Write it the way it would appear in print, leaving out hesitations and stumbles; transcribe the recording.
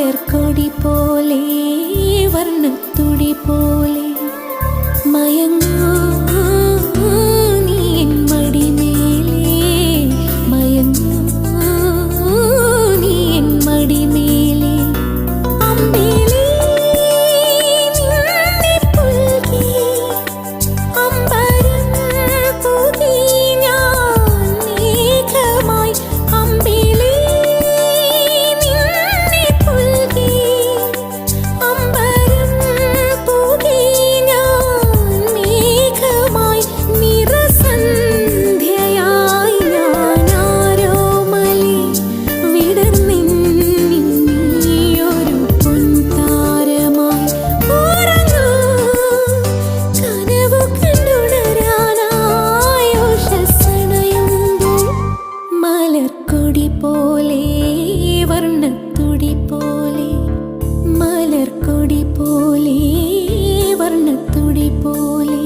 മലർക്കൊടി പോലെ വർണ്ണത്തുടി പോലെ മയങ്ങൂ നീ എൻ മടിമേലേ മയങ്ങൂ നീ എൻ മടിമേലേ അമ്പിളി നിന്നെ പുൽകി അമ്പരം പുകി ഞാൻ മേഘമായി അമ്പിളി നിന്നെ പുൽകി അമ്പരം പുകി ഞാൻ മേഘമായി നിറസന്ധ്യയായി ഞാൻ ആരോമലേ വിടർന്നിന്നിയൊരു പൊൻതാരമായി ഉറങ്ങൂ കനവു കണ്ടുണരാനായി ഉഷസ്സണയുമ്പോൾ മലർക്കൊടി പോലെ വർണ്ണത്തുടി പോലെ മലർക്കൊടി പോലെ വർണ്ണത്തുടി പോലെ